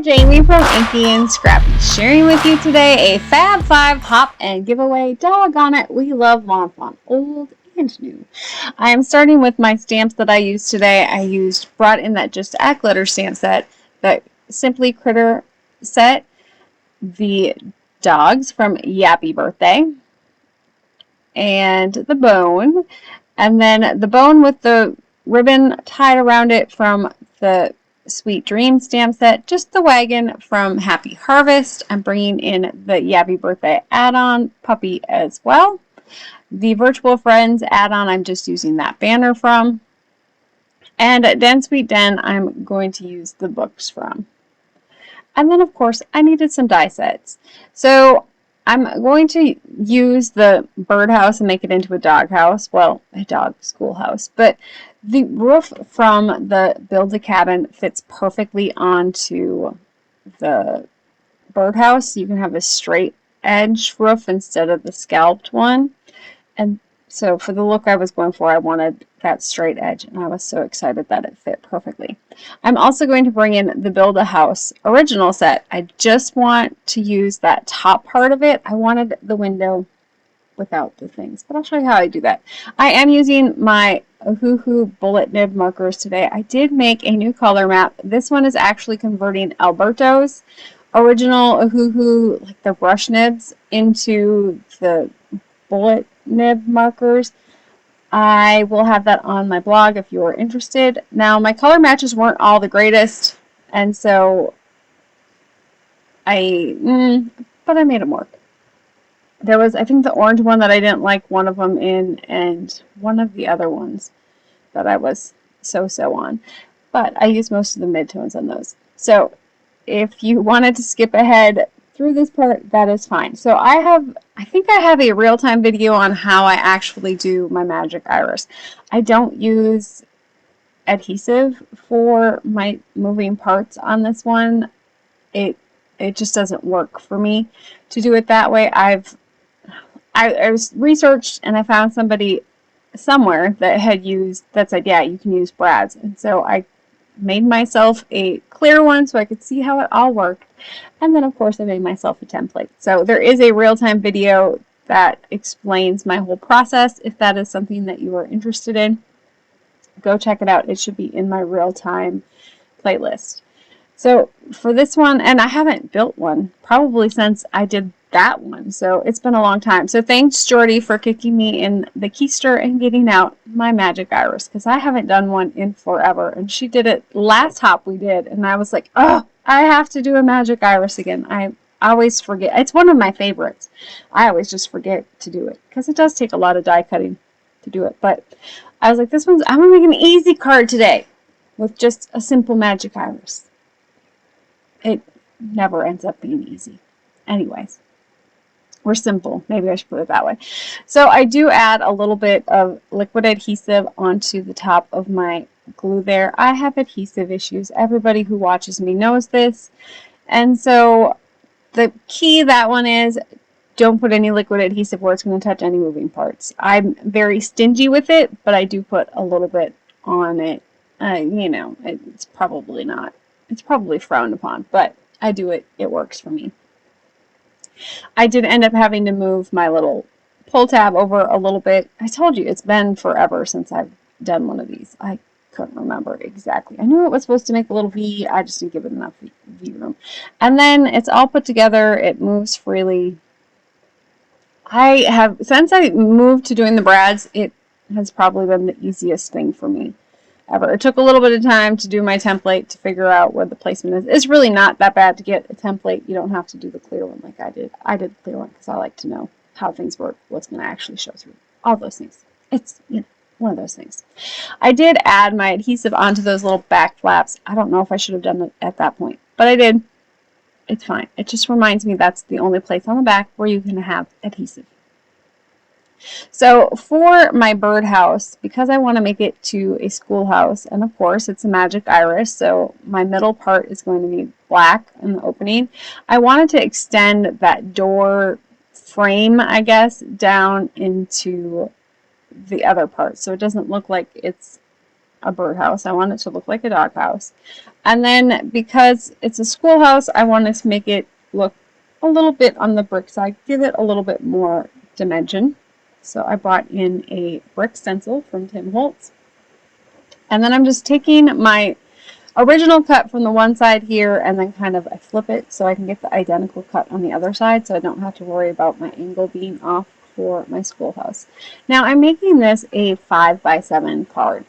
Jamie from Inky&Scrappy, sharing with you today a Fab 5 pop and giveaway. Doggone it, we love Lawn Fawn, old and new. I am starting with my stamps that I used today. I brought in that Just Act Glitter stamp set, the Simply Critter set, the dogs from Yappy Birthday, and the bone, and then the bone with the ribbon tied around it from the Sweet Dream stamp set, just the wagon from Happy Harvest. I'm bringing in the Yappy Birthday Add-on puppy as well. The Virtual Friends Add-on, I'm just using that banner from. And Den Sweet Den, I'm going to use the books from. And then, of course, I needed some die sets. So I'm going to use the birdhouse and make it into a doghouse. Well, a dog schoolhouse. But the roof from the Build-A-Cabin fits perfectly onto the birdhouse. You can have a straight edge roof instead of the scalped one. And so for the look I was going for, I wanted that straight edge, and I was so excited that it fit perfectly. I'm also going to bring in the Build-A-House original set. I just want to use that top part of it. I wanted the window without the things, but I'll show you how I do that. I am using my Ohuhu bullet nib markers today. I did make a new color map. This one is actually converting Alberto's original Ohuhu, like the brush nibs, into the bullet nib markers. I will have that on my blog if you are interested. Now, my color matches weren't all the greatest, and so but I made them work. There was, I think, the orange one that I didn't like one of them in, and one of the other ones that I was so-so on. But I used most of the midtones on those. So if you wanted to skip ahead through this part, that is fine. So I think I have a real-time video on how I actually do my magic iris. I don't use adhesive for my moving parts on this one. It just doesn't work for me to do it that way. I was researched, and I found somebody somewhere that said, yeah, you can use brads. And so I made myself a clear one so I could see how it all worked. And then, of course, I made myself a template. So there is a real-time video that explains my whole process. If that is something that you are interested in, go check it out. It should be in my real-time playlist. So for this one, and I haven't built one probably since I did that one, so it's been a long time. So thanks, Jordy, for kicking me in the keister and getting out my magic iris, because I haven't done one in forever, and she did it last hop we did, and I was like, oh, I have to do a magic iris again. I always forget. It's one of my favorites. I always just forget to do it, because it does take a lot of die cutting to do it. But I was like, I'm going to make an easy card today with just a simple magic iris. It never ends up being easy. Anyways. Or simple. Maybe I should put it that way. So I do add a little bit of liquid adhesive onto the top of my glue there. I have adhesive issues. Everybody who watches me knows this. And so the key that one is, don't put any liquid adhesive where it's going to touch any moving parts. I'm very stingy with it, but I do put a little bit on it. You know, it's probably frowned upon, but I do it. It works for me. I did end up having to move my little pull tab over a little bit. I told you, it's been forever since I've done one of these. I couldn't remember exactly. I knew it was supposed to make a little V. I just didn't give it enough V room. And then it's all put together. It moves freely. Since I moved to doing the brads, it has probably been the easiest thing for me ever. It took a little bit of time to do my template to figure out where the placement is. It's really not that bad to get a template. You don't have to do the clear one like I did. I did the clear one because I like to know how things work, what's going to actually show through. All those things. It's, one of those things. I did add my adhesive onto those little back flaps. I don't know if I should have done it at that point, but I did. It's fine. It just reminds me that's the only place on the back where you can have adhesive. So for my birdhouse, because I want to make it to a schoolhouse, and of course it's a magic iris, so my middle part is going to be black in the opening. I wanted to extend that door frame, I guess, down into the other part, so it doesn't look like it's a birdhouse. I want it to look like a doghouse. And then because it's a schoolhouse, I wanted to make it look a little bit on the brick side, give it a little bit more dimension. So I brought in a brick stencil from Tim Holtz. And then I'm just taking my original cut from the one side here and then kind of I flip it so I can get the identical cut on the other side so I don't have to worry about my angle being off for my schoolhouse. Now I'm making this a 5x7 card.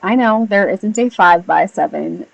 I know there isn't a 5x7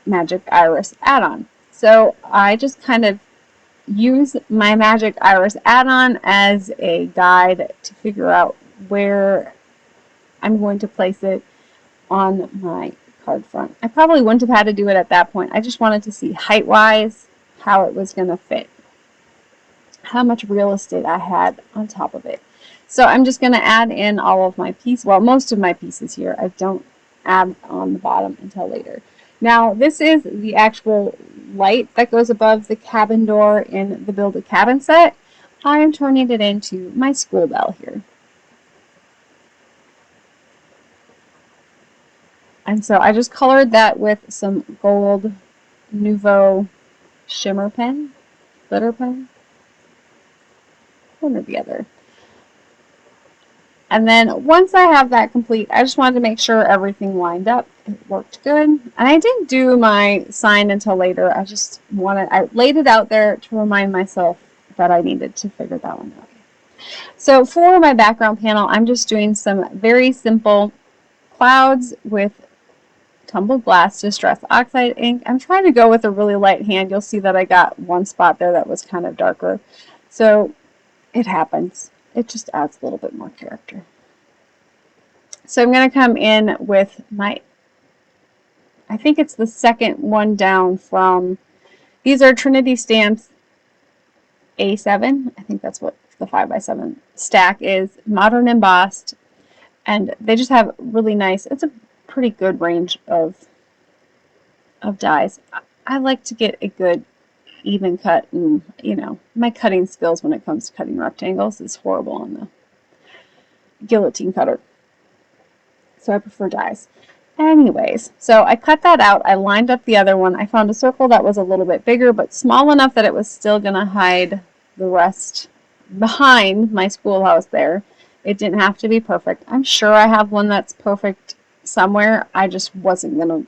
Magic Iris add-on. So I just kind of use my Magic Iris add-on as a guide to figure out where I'm going to place it on my card front. I probably wouldn't have had to do it at that point. I just wanted to see height-wise how it was going to fit, how much real estate I had on top of it. So I'm just going to add in all of my pieces, well, most of my pieces here. I don't add on the bottom until later. Now, this is the actual light that goes above the cabin door in the Build a Cabin set. I am turning it into my school bell here. And so I just colored that with some gold Nouveau shimmer pen, glitter pen, one or the other. And then once I have that complete, I just wanted to make sure everything lined up. It worked good. And I didn't do my sign until later. I laid it out there to remind myself that I needed to figure that one out. So for my background panel, I'm just doing some very simple clouds with tumbled glass distress oxide ink. I'm trying to go with a really light hand. You'll see that I got one spot there that was kind of darker. So it happens. It just adds a little bit more character. So I'm going to come in with my, I think it's the second one down from, these are Trinity Stamps A7. I think that's what the 5x7 stack is. Modern embossed. And they just have really nice, it's a pretty good range of dies. I like to get a good even cut, and you know, my cutting skills when it comes to cutting rectangles is horrible on the guillotine cutter. So I prefer dies. Anyways, so I cut that out. I lined up the other one. I found a circle that was a little bit bigger, but small enough that it was still going to hide the rest behind my schoolhouse there. It didn't have to be perfect. I'm sure I have one that's perfect somewhere. I just wasn't going to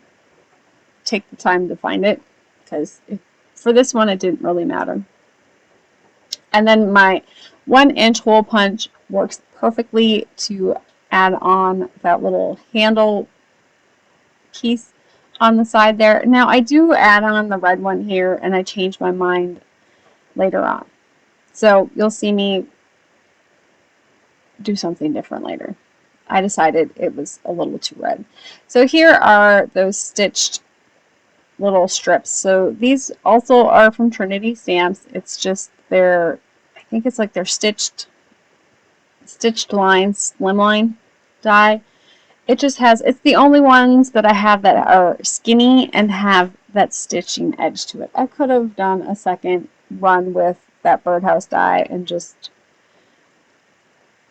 take the time to find it because for this one it didn't really matter. And then my 1-inch hole punch works perfectly to add on that little handle piece on the side there. Now I do add on the red one here and I change my mind later on. So you'll see me do something different later. I decided it was a little too red. So here are those stitched little strips. So these also are from Trinity Stamps. It's just their, I think it's like their stitched lines, slimline die. It just has, it's the only ones that I have that are skinny and have that stitching edge to it. I could have done a second run with that birdhouse die and just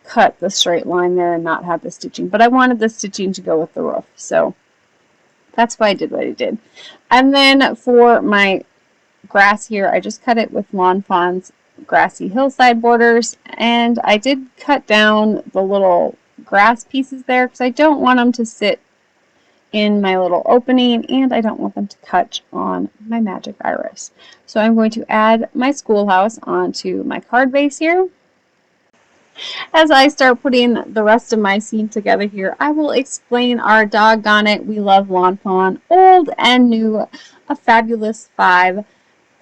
cut the straight line there and not have the stitching, but I wanted the stitching to go with the roof, so that's why I did what I did. And then for my grass here, I just cut it with Lawn Fawn's grassy hillside borders, and I did cut down the little grass pieces there because I don't want them to sit in my little opening and I don't want them to catch on my magic iris. So I'm going to add my schoolhouse onto my card base here. As I start putting the rest of my scene together here, I will explain our Doggone It, We Love Lawn Fawn, Old and New, a Fabulous 5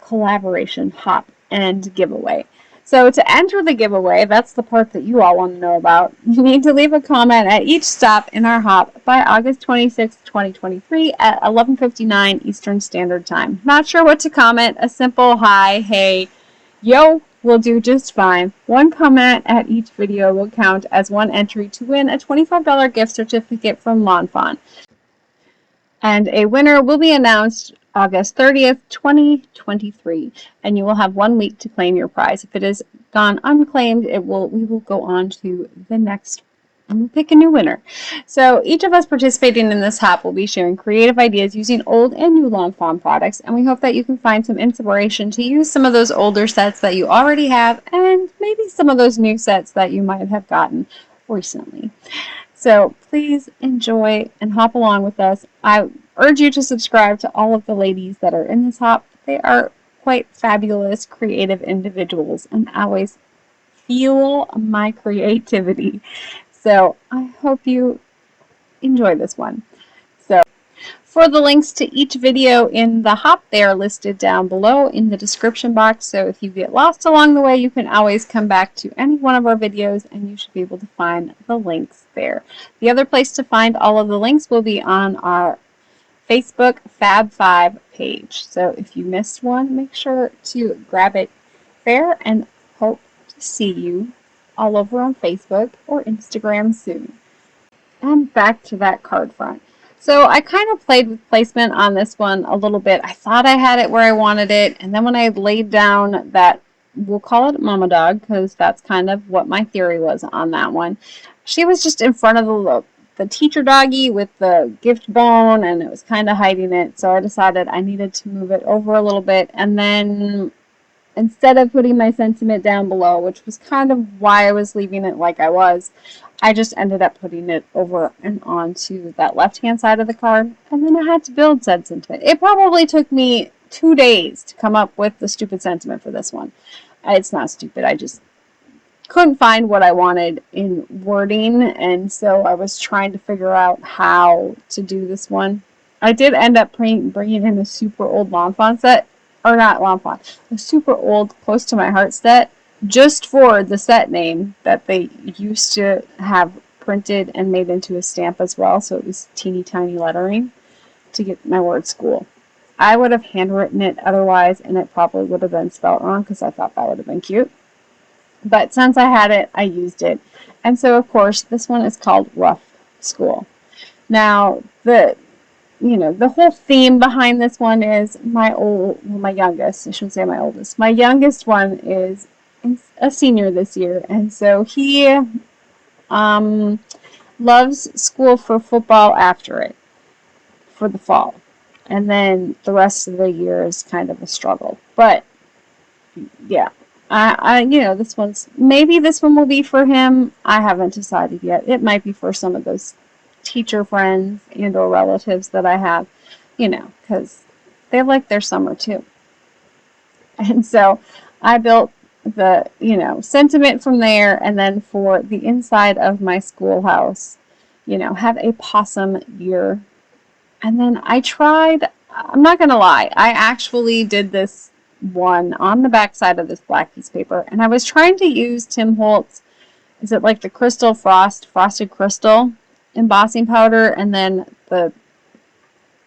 collaboration hop and giveaway. So to enter the giveaway, that's the part that you all want to know about, you need to leave a comment at each stop in our hop by August 26, 2023 at 11:59 Eastern Standard Time. Not sure what to comment? A simple hi, hey, yo will do just fine. One comment at each video will count as one entry to win a $25 gift certificate from Lawn Fawn. And a winner will be announced August 30th, 2023, and you will have 1 week to claim your prize. If it is gone unclaimed, we will go on to the next and we'll pick a new winner. So each of us participating in this hop will be sharing creative ideas using old and new Lawn Fawn products, and we hope that you can find some inspiration to use some of those older sets that you already have and maybe some of those new sets that you might have gotten recently. So please enjoy and hop along with us. I urge you to subscribe to all of the ladies that are in this hop. They are quite fabulous, creative individuals and always fuel my creativity. So I hope you enjoy this one. So for the links to each video in the hop, they are listed down below in the description box. So if you get lost along the way, you can always come back to any one of our videos and you should be able to find the links there. The other place to find all of the links will be on our Facebook Fab 5 page. So if you missed one, make sure to grab it there, and hope to see you all over on Facebook or Instagram soon. And back to that card front. So I kind of played with placement on this one a little bit. I thought I had it where I wanted it, and then when I laid down that, we'll call it Mama Dog, because that's kind of what my theory was on that one. She was just in front of the teacher doggy with the gift bone, and it was kind of hiding it, so I decided I needed to move it over a little bit, and then instead of putting my sentiment down below, which was kind of why I was leaving it like I was, I just ended up putting it over and onto that left-hand side of the card, and then I had to build said sentiment. It probably took me 2 days to come up with the stupid sentiment for this one. It's not stupid, I just couldn't find what I wanted in wording, and so I was trying to figure out how to do this one. I did end up bringing in a super old Lawn Fawn set, or not Lawn Fawn, a super old Close to My Heart set, just for the set name that they used to have printed and made into a stamp as well, so it was teeny tiny lettering to get my word school. I would have handwritten it otherwise, and it probably would have been spelled wrong because I thought that would have been cute. But since I had it, I used it. And so, of course, this one is called Rough School. Now, the whole theme behind this one is my youngest, I shouldn't say my oldest. My youngest one is a senior this year. And so he loves school for football after it, for the fall. And then the rest of the year is kind of a struggle. But, yeah. Maybe this one will be for him. I haven't decided yet. It might be for some of those teacher friends and or relatives that I have, because they like their summer too. And so I built the, sentiment from there, and then for the inside of my schoolhouse, have a possum year. And then I'm not going to lie, I actually did this one on the back side of this black piece of paper, and I was trying to use Tim Holtz, is it like the Crystal Frosted Crystal embossing powder, and then the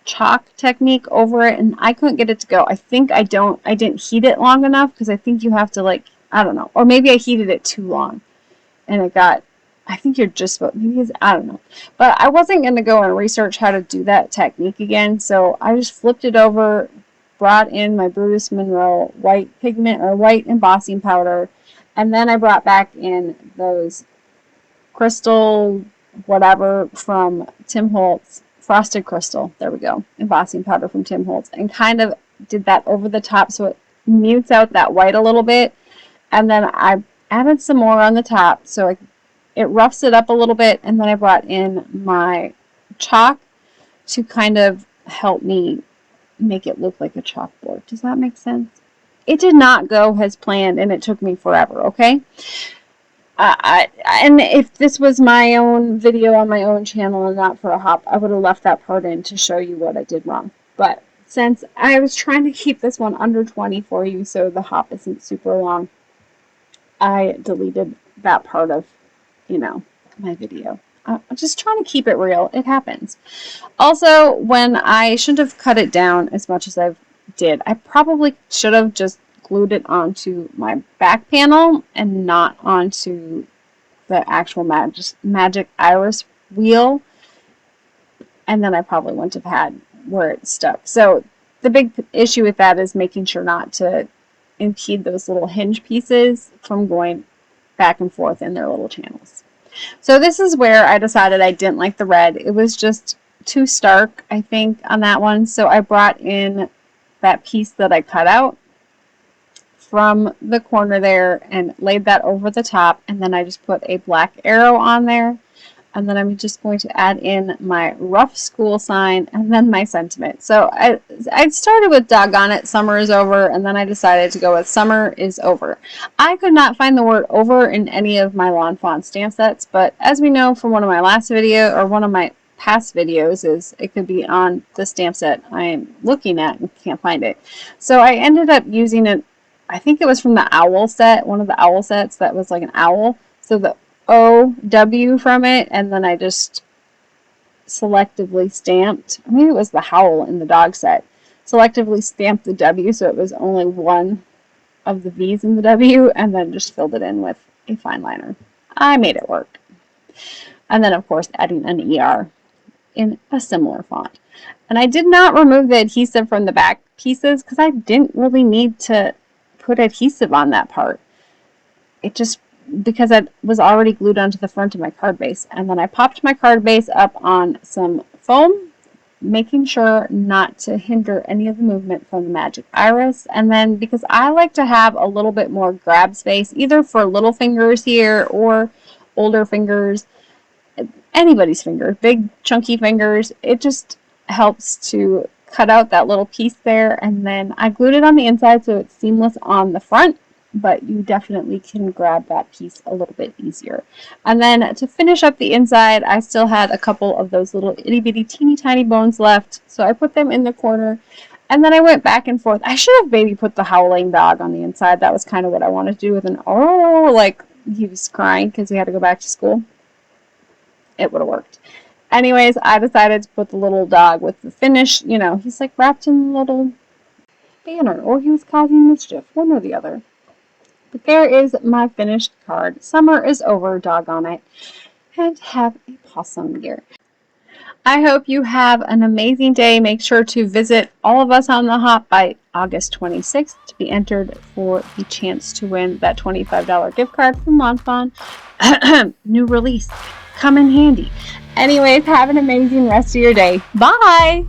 chalk technique over it, and I couldn't get it to go. I think I didn't heat it long enough, because I think you have to, I don't know, or maybe I heated it too long, and I think you're just, I don't know. But I wasn't going to go and research how to do that technique again, so I just flipped it over, brought in my Brutus Monroe white pigment or white embossing powder, and then I brought back in those crystal whatever from Tim Holtz, Frosted Crystal, there we go, embossing powder from Tim Holtz, and kind of did that over the top so it mutes out that white a little bit, and then I added some more on the top so it roughs it up a little bit, and then I brought in my chalk to kind of help me make it look like a chalkboard. Does that make sense? It did not go as planned, and it took me forever, okay? And if this was my own video on my own channel and not for a hop, I would have left that part in to show you what I did wrong. But since I was trying to keep this one under 20 for you so the hop isn't super long, I deleted that part of, my video. I'm just trying to keep it real. It happens. Also, when I shouldn't have cut it down as much as I did, I probably should have just glued it onto my back panel and not onto the actual magic iris wheel. And then I probably wouldn't have had where it stuck. So the big issue with that is making sure not to impede those little hinge pieces from going back and forth in their little channels. So this is where I decided I didn't like the red. It was just too stark, I think, on that one. So I brought in that piece that I cut out from the corner there and laid that over the top, and then I just put a black arrow on there, and then I'm just going to add in my rough school sign and then my sentiment. So I started with Doggone it, summer is over, and then I decided to go with summer is over. I could not find the word over in any of my Lawn Fawn stamp sets, but as we know from one of my last video, or one of my past videos, is it could be on the stamp set I am looking at and can't find it. So I ended up using it, I think it was from the owl set, one of the owl sets that was like an owl. So the OW from it, and then I just selectively stamped, maybe it was the howl in the dog set, selectively stamped the W so it was only one of the V's in the W, and then just filled it in with a fine liner. I made it work. And then of course adding an ER in a similar font. And I did not remove the adhesive from the back pieces because I didn't really need to put adhesive on that part. It just, because it was already glued onto the front of my card base. And then I popped my card base up on some foam, making sure not to hinder any of the movement from the magic iris. And then because I like to have a little bit more grab space, either for little fingers here or older fingers, anybody's fingers, big chunky fingers, it just helps to cut out that little piece there. And then I glued it on the inside so it's seamless on the front, but you definitely can grab that piece a little bit easier. And then to finish up the inside, I still had a couple of those little itty bitty teeny tiny bones left, so I put them in the corner. And then I went back and forth. I should have maybe put the howling dog on the inside. That was kind of what I wanted to do with an like he was crying because he had to go back to school. It would have worked. Anyways, I decided to put the little dog with the finish. You know, he's like wrapped in a little banner, or he was causing mischief, one or the other. But there is my finished card. Summer is over, doggone it. And have a possum year. I hope you have an amazing day. Make sure to visit All of Us on the Hop by August 26th to be entered for the chance to win that $25 gift card from Lawn Fawn. New release. Come in handy. Anyways, have an amazing rest of your day. Bye!